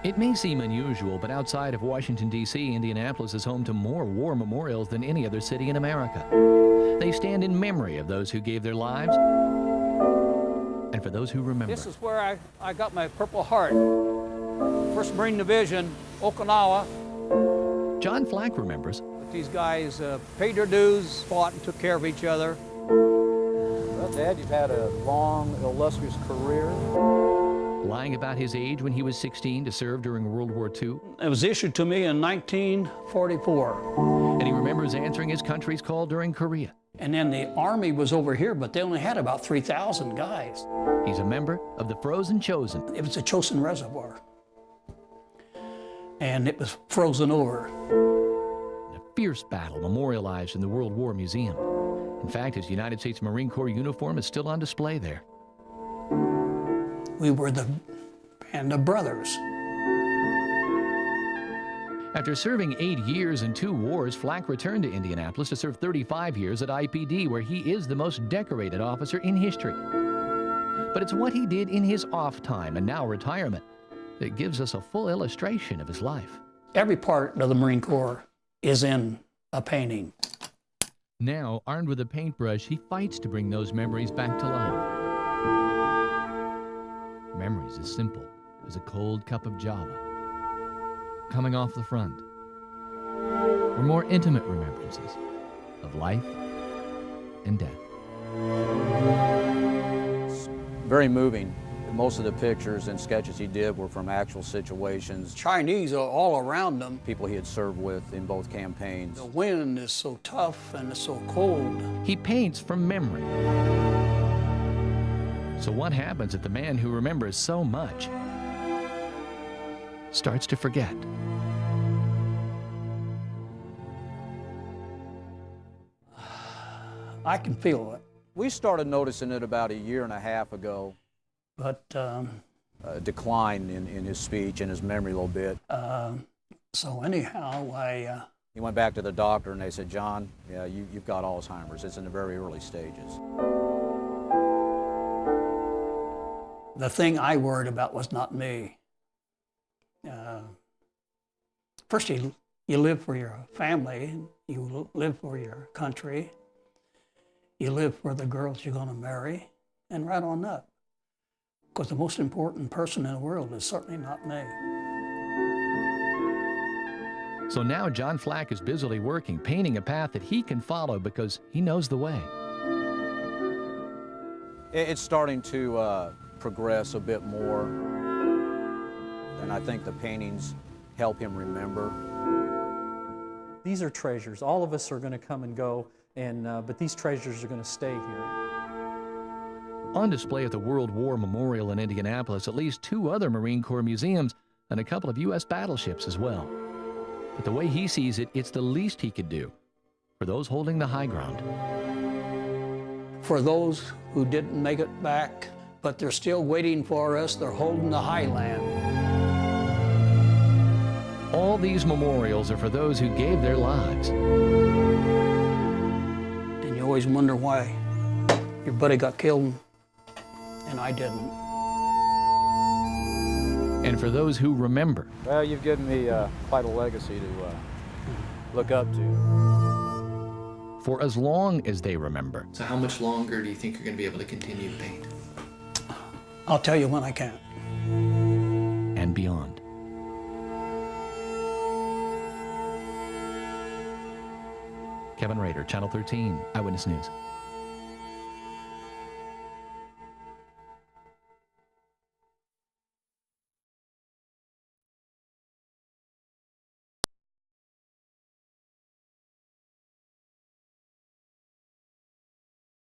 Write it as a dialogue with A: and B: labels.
A: It may seem unusual, but outside of Washington, D.C., Indianapolis is home to more war memorials than any other city in America. They stand in memory of those who gave their lives and for those who remember.
B: This is where I got my Purple Heart. 1st Marine Division, Okinawa.
A: John Flack remembers.
B: These guys paid their dues, fought and took care of each other. Well, Dad, you've had a long, illustrious career.
A: Lying about his age when he was 16 to serve during World War II.
B: It was issued to me in 1944.
A: And he remembers answering his country's call during Korea.
B: And then the Army was over here, but they only had about 3,000 guys.
A: He's a member of the Frozen Chosen.
B: It was a Chosin Reservoir. And it was frozen over.
A: A fierce battle memorialized in the World War Museum. In fact, his United States Marine Corps uniform is still on display there.
B: We were the band of brothers.
A: After serving 8 years in 2 wars, Flack returned to Indianapolis to serve 35 years at IPD, where he is the most decorated officer in history. But it's what he did in his off time and now retirement that gives us a full illustration of his life.
B: Every part of the Marine Corps is in a painting.
A: Now, armed with a paintbrush, he fights to bring those memories back to life. Memories as simple as a cold cup of Java coming off the front, or more intimate remembrances of life and death.
C: It's very moving. Most of the pictures and sketches he did were from actual situations.
B: Chinese are all around them.
C: People he had served with in both campaigns.
B: The wind is so tough and it's so cold.
A: He paints from memory. So what happens if the man who remembers so much starts to forget?
B: I can feel it.
C: We started noticing it about 1.5 years ago.
B: But
C: a decline in his speech and his memory a little bit.
B: So anyhow,
C: he went back to the doctor and they said, John, yeah, you've got Alzheimer's. It's in the very early stages.
B: The thing I worried about was not me. First, you live for your family, you live for your country, you live for the girls you're going to marry, and right on up. Because the most important person in the world is certainly not me.
A: So now John Flack is busily working, painting a path that he can follow because he knows the way.
C: It's starting to progress a bit more, and I think the paintings help him remember.
D: These are treasures. All of us are going to come and go, but these treasures are going to stay here.
A: On display at the World War Memorial in Indianapolis, at least 2 other Marine Corps museums and a couple of U.S. battleships as well. But the way he sees it, it's the least he could do for those holding the high ground.
B: For those who didn't make it back, but they're still waiting for us, they're holding the highland.
A: All these memorials are for those who gave their lives.
B: And you always wonder why your buddy got killed and I didn't.
A: And for those who remember.
C: Well, you've given me quite a legacy to look up to.
A: For as long as they remember.
E: So how much longer do you think you're going to be able to continue to paint?
B: I'll tell you when I can.
A: And beyond. Kevin Rader, Channel 13, Eyewitness News.